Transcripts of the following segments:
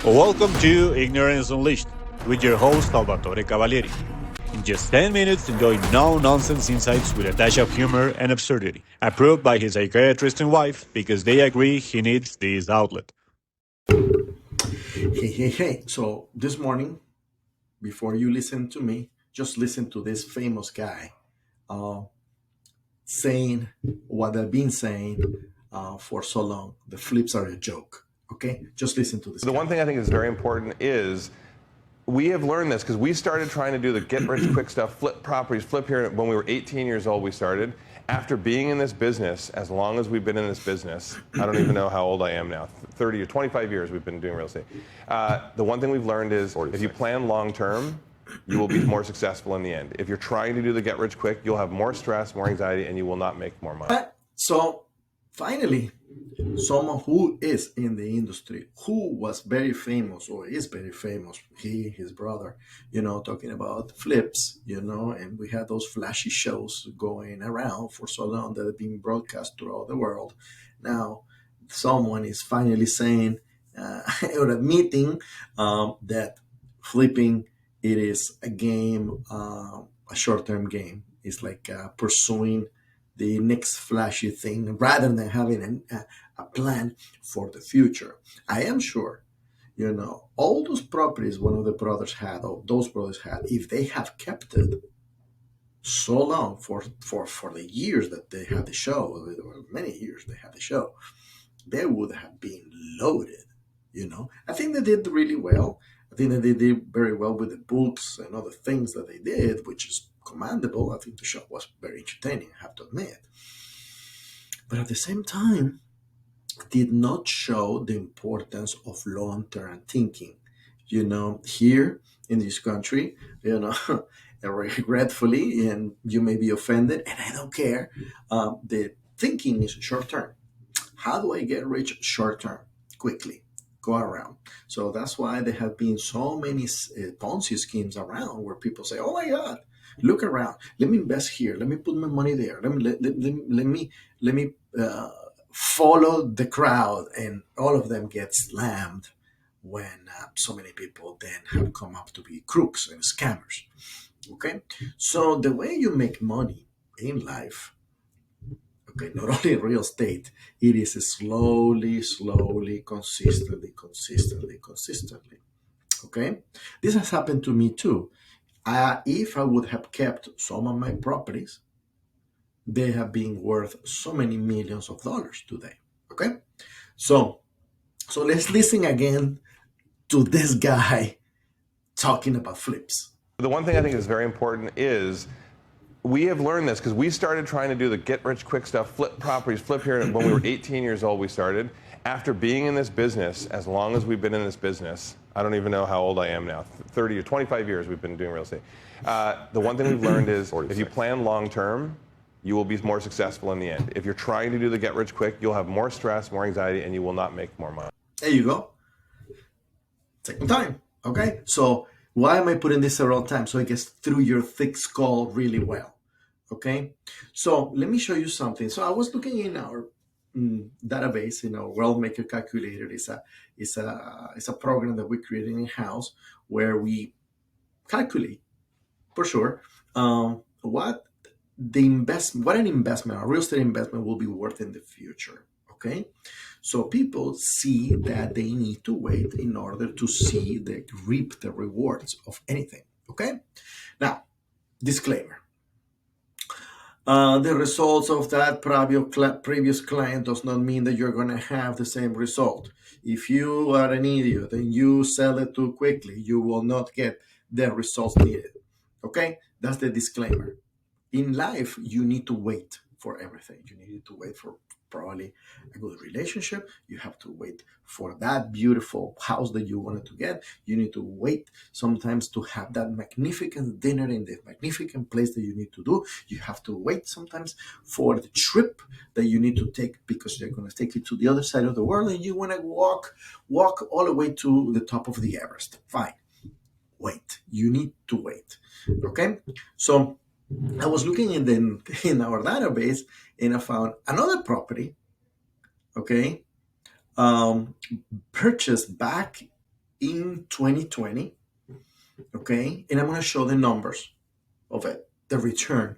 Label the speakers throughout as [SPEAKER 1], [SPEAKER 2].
[SPEAKER 1] Welcome to Ignorance Unleashed with your host Salvatore Cavalieri. In just 10 minutes, enjoy no-nonsense insights with a dash of humor and absurdity. Approved by his psychiatrist and wife because they agree he needs this outlet.
[SPEAKER 2] Hey. So this morning, before you listen to me, just listen to this famous guy saying what I've been saying for so long. The flips are a joke. Okay? Just listen to this.
[SPEAKER 3] The one thing I think is very important is we have learned this because we started trying to do the get-rich-quick stuff, flip properties, flip here. When we were 18 years old, we started. After being in this business, as long as we've been in this business, I don't even know how old I am now, 30 or 25 years we've been doing real estate. The one thing we've learned is 46. If you plan long-term, you will be more successful in the end. If you're trying to do the get-rich-quick, you'll have more stress, more anxiety, and you will not make more money.
[SPEAKER 2] So finally, someone who is in the industry, who was very famous or is very famous, his brother, talking about flips, and we had those flashy shows going around for so long that have been broadcast throughout the world. Now, someone is finally saying or admitting that flipping, it is a game, a short-term game. It's like pursuing the next flashy thing rather than having a plan for the future. I am sure, all those properties one of the brothers had, or those brothers had, if they have kept it so long for the years that they had the show, many years they had the show, they would have been loaded. I think they did really well. I think that they did very well with the books and other things that they did, which is commendable. I think the show was very entertaining, I have to admit. But at the same time, did not show the importance of long-term thinking. Here in this country, regretfully, and you may be offended, and I don't care, the thinking is short-term. How do I get rich short-term? Quickly. Go around. So that's why there have been so many Ponzi schemes around where people say, oh my God, look around. Let me invest here. Let me put my money there. Let me follow the crowd. And all of them get slammed when so many people then have come up to be crooks and scammers. Okay? So the way you make money in life, okay, not only in real estate, it is slowly, consistently. Okay? This has happened to me too. If I would have kept some of my properties, they have been worth so many millions of dollars today. Okay? So let's listen again to this guy talking about flips.
[SPEAKER 3] The one thing I think is very important is we have learned this because we started trying to do the get-rich-quick stuff, flip properties, flip here. When we were 18 years old, we started. After being in this business, as long as we've been in this business, I don't even know how old I am now, 30 or 25 years we've been doing real estate. The one thing we've learned is 46. If you plan long-term, you will be more successful in the end. If you're trying to do the get-rich-quick, you'll have more stress, more anxiety, and you will not make more money.
[SPEAKER 2] There you go. Second time. Okay? So why am I putting this several times? So it gets through your thick skull really well. Okay, so let me show you something. So I was looking in our database, Wealth Maker Calculator. It's a program that we created in house where we calculate for sure what an investment, a real estate investment, will be worth in the future. Okay, so people see that they need to wait in order to reap the rewards of anything. Okay, now disclaimer. The results of that previous client does not mean that you're going to have the same result. If you are an idiot and you sell it too quickly, you will not get the results needed. Okay? That's the disclaimer. In life, you need to wait for everything. You need to wait for probably a good relationship. You have to wait for that beautiful house that you wanted to get. You need to wait sometimes to have that magnificent dinner in the magnificent place that you need to do. You have to wait sometimes for the trip that you need to take because they're going to take you to the other side of the world and you want to walk all the way to the top of the Everest. Fine. Wait. You need to wait. Okay? So I was looking in our database and I found another property, okay, purchased back in 2020, okay? And I'm going to show the numbers of it, the return,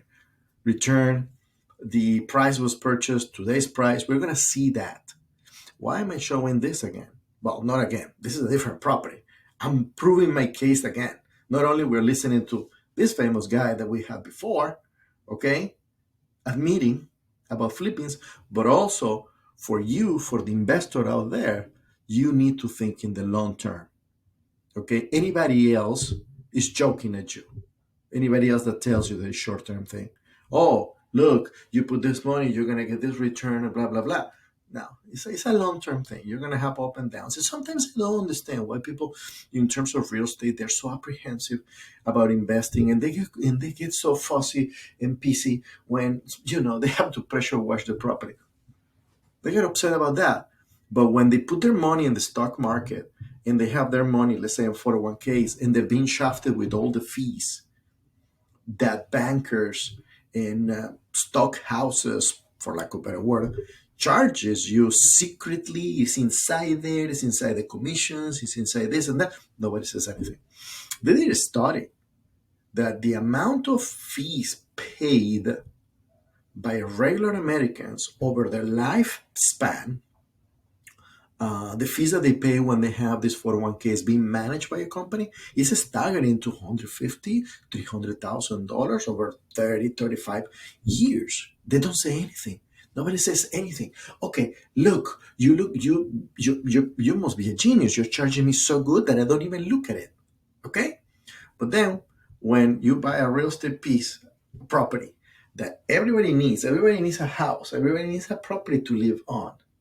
[SPEAKER 2] the price was purchased, today's price. We're going to see that. Why am I showing this again? Well, not again. This is a different property. I'm proving my case again. Not only we're listening to this famous guy that we had before, okay, admitting about flippings, but also for you, for the investor out there, you need to think in the long term. Okay, anybody else is joking at you. Anybody else that tells you the short-term thing. Oh, look, you put this money, you're gonna get this return, and blah blah blah. No, it's a long-term thing. You're gonna have up and downs. And sometimes I don't understand why people, in terms of real estate, they're so apprehensive about investing, and they get so fussy and pissy when they have to pressure wash the property. They get upset about that. But when they put their money in the stock market and they have their money, let's say in 401ks, and they're being shafted with all the fees that bankers and stock houses, for lack of a better word, charges you secretly, is inside there, is inside the commissions, is inside this and that. Nobody says anything. They did a study that the amount of fees paid by regular Americans over their lifespan, the fees that they pay when they have these 401ks being managed by a company is staggering $250,000, $300,000 over 30, 35 years. They don't say anything. Nobody says anything. Okay, look, you must be a genius. You're charging me so good that I don't even look at it. Okay? But then when you buy a real estate piece, property that everybody needs a house, everybody needs a property to live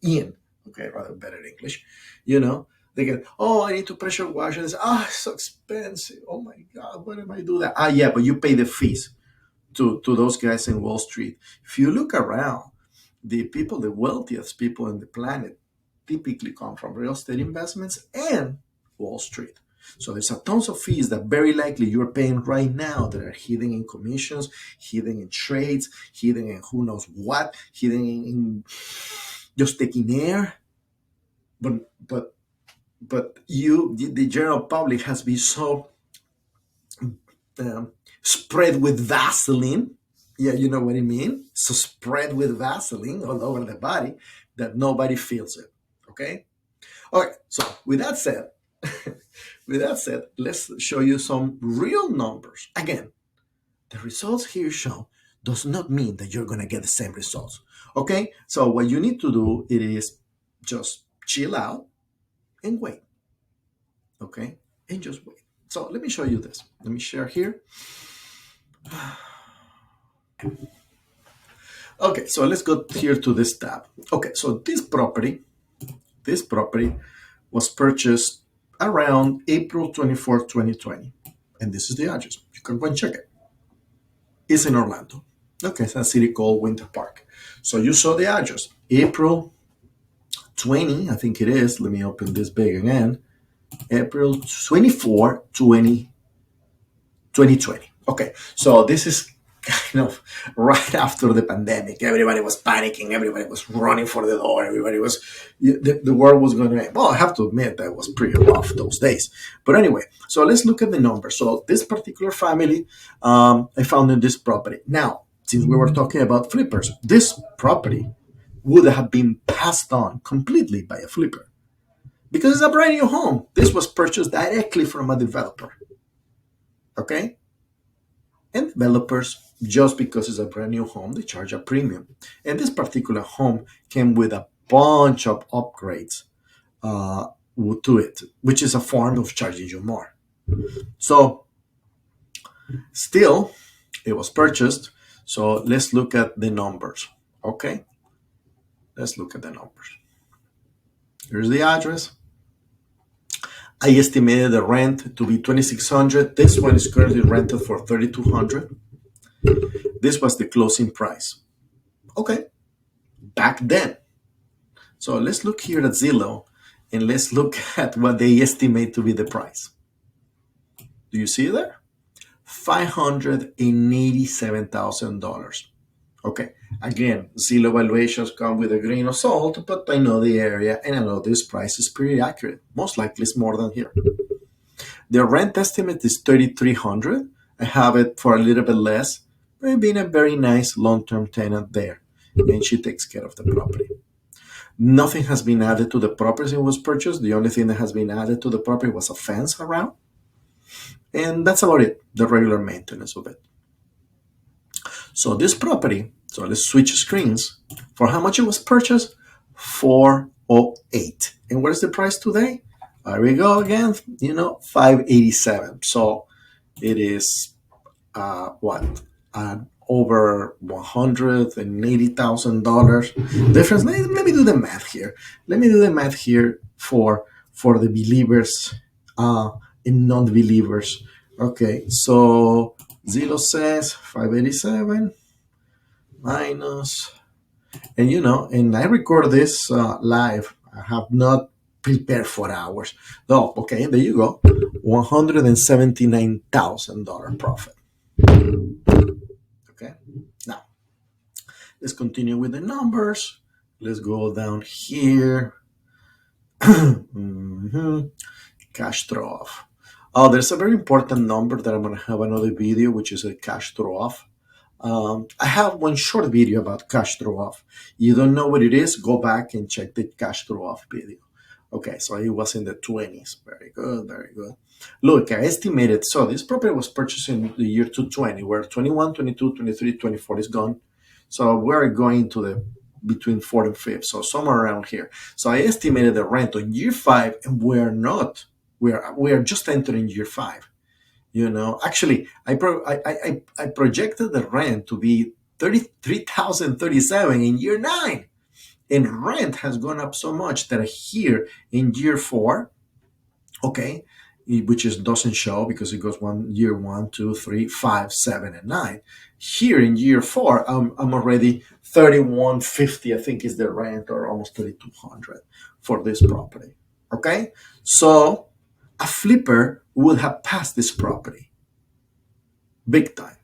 [SPEAKER 2] in. Okay, rather better English. They get, oh, I need to pressure wash this. It's so expensive. Oh my God, why am I do that? Yeah, but you pay the fees to those guys in Wall Street. If you look around, the wealthiest people on the planet typically come from real estate investments and Wall Street. So there's a tons of fees that very likely you're paying right now that are hidden in commissions, hidden in trades, hidden in who knows what, hidden in just taking air. But the general public has been so spread with Vaseline. Yeah, you know what I mean? So spread with Vaseline all over the body that nobody feels it. Okay? All right, so with that said, let's show you some real numbers. Again, the results here shown does not mean that you're going to get the same results. Okay? So what you need to do, it is just chill out and wait. Okay? And just wait. So let me show you this. Let me share here. Okay, so let's go here to this tab. Okay, so this property was purchased around April 24th, 2020. And this is the address. You can go and check it. It's in Orlando. Okay, it's a city called Winter Park. So you saw the address. April 20, I think it is. Let me open this big again. April 24, 2020. Okay, so this is kind of right after the pandemic. Everybody was panicking. Everybody was running for the door. The world was going to, well, I have to admit that was pretty rough those days. But anyway, so let's look at the numbers. So this particular family, I found in this property. Now, since we were talking about flippers, this property would have been passed on completely by a flipper because it's a brand new home. This was purchased directly from a developer. Okay? And developers, just because it's a brand new home, they charge a premium. And this particular home came with a bunch of upgrades to it, which is a form of charging you more. So still, it was purchased. So let's look at the numbers. Okay? Let's look at the numbers. Here's the address. I estimated the rent to be $2,600. This one is currently rented for $3,200. This was the closing price. Okay, back then. So let's look here at Zillow and let's look at what they estimate to be the price. Do you see there? $587,000. Okay, Again, Zillow valuations come with a grain of salt, but I know the area and I know this price is pretty accurate. Most likely it's more than here. The rent estimate is $3,300. I have it for a little bit less, but being a very nice long-term tenant there, and she takes care of the property. Nothing has been added to the property since it was purchased. The only thing that has been added to the property was a fence around, and that's about it, the regular maintenance of it. So this property, so let's switch screens. For how much it was purchased? $408. And what is the price today? There we go again, $587. So it is over $180,000 difference. Let me do the math here. For the believers and non-believers. Okay, so Zillow says 587 minus, and I record this live. I have not prepared for hours. Oh, okay, there you go. $179,000 profit. Okay, now let's continue with the numbers. Let's go down here. Cash throw off. Oh, there's a very important number that I'm going to have another video, which is a cash throw off. I have one short video about cash throw off. You don't know what it is? Go back and check the cash throw off video. Okay, so it was in the 20s. Very good, very good. Look, I estimated, so this property was purchased in the year 2020, where 21, 22, 23, 24 is gone. So we're going to the between 4th and 5th, so somewhere around here. So I estimated the rent on year 5, and we're not. We are just entering year 5. Actually, I projected the rent to be $33,037 in year 9, and rent has gone up so much that here in year 4, okay, which doesn't show because it goes year 1, 2, 3, 5, 7, and 9. Here in year 4, I'm already $3,150. I think is the rent, or almost $3,200 for this property. Okay, so a flipper would have passed this property big time.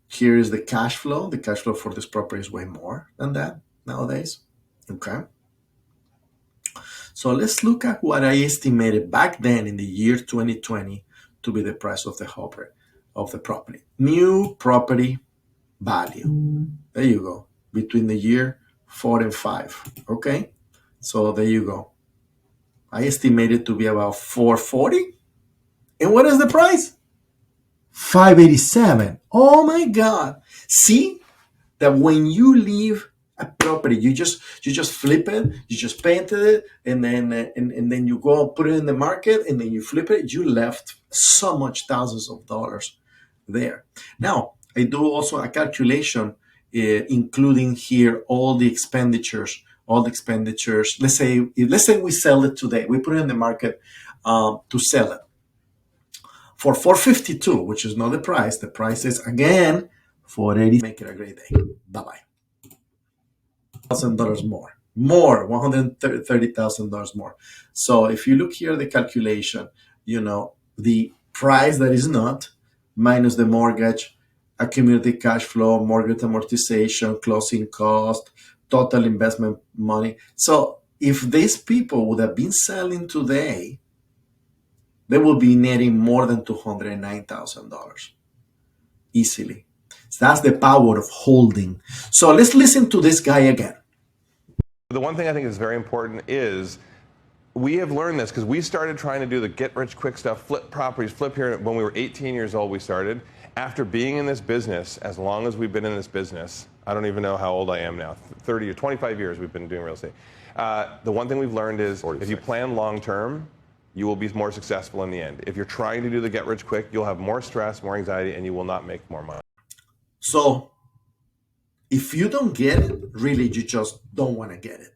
[SPEAKER 2] Here is the cash flow. The cash flow for this property is way more than that nowadays. Okay. So let's look at what I estimated back then in the year 2020 to be the price of the property. New property value. There you go. Between the year 4 and 5. Okay. So there you go. I estimated to be about $440. And what is the price? $587. Oh my God. See that when you leave a property, you just flip it, you just painted it, and then you go put it in the market, and then you flip it. You left so much thousands of dollars there. Now, I do also a calculation, including here all the expenditures. Let's say we sell it today. We put it in the market to sell it for $452, which is not the price. The price is again $480. Make it a great day. Bye-bye. $1,000 more, $130,000 more. So if you look here, the calculation, the price that is not minus the mortgage, accumulated cash flow, mortgage amortization, closing cost, total investment money. So if these people would have been selling today, they will be netting more than $209,000 easily. So that's the power of holding. So let's listen to this guy again.
[SPEAKER 3] The one thing I think is very important is we have learned this because we started trying to do the get-rich-quick stuff, flip properties, flip here. When we were 18 years old, we started. After being in this business, as long as we've been in this business, I don't even know how old I am now, 30 or 25 years we've been doing real estate. The one thing we've learned is 46. If you plan long-term, you will be more successful in the end. If you're trying to do the get-rich-quick, you'll have more stress, more anxiety, and you will not make more money.
[SPEAKER 2] So if you don't get it, really, you just don't want to get it.